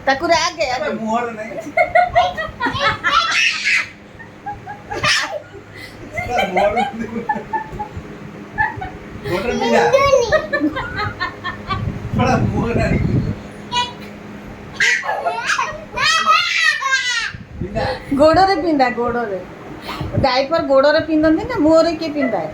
ତାକୁ ରାଗେ अबे मुहर नहीं इसका मुहर गोटर बिना बड़ा मुहर नहीं बिना ଗୋଡରେ ପିନ୍ଧା ଗୋଡରେ ଡାଇପର ଗୋଡରେ ପିନ୍ଧନ୍ତି ନା ମୁହଁରେ କିଏ ପିନ୍ଧାଏ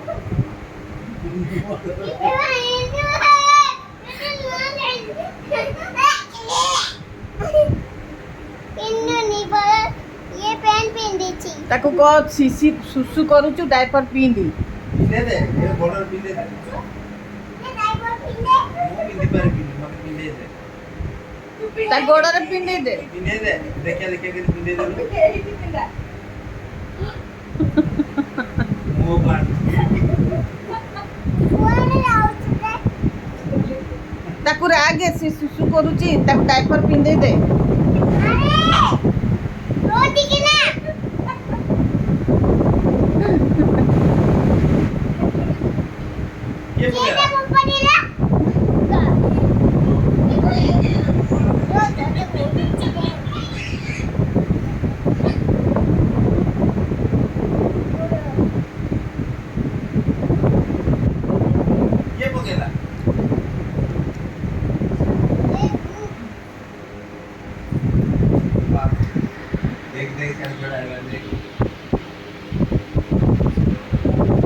ତାକୁ କହ ଶିଶି ସୁସୁ କରୁଛୁ ଡାଇପର ପିନ୍ଧି दे दे ये गोटर बिंदे दे मुंह बिंदे पर बिंदे मत बिंदे दे ତା ଗୋଡରେ ପିନ୍ଧେଇ ଦେ बिंदे दे देखिए लिखे के बिंदे दे मुंह पर ତାକୁ ରାଗେ ସେ ସୁସୁ କରୁଛି ତାକୁ ଡାଇପର ପିନ୍ଧେଇ ଦେ ये बोला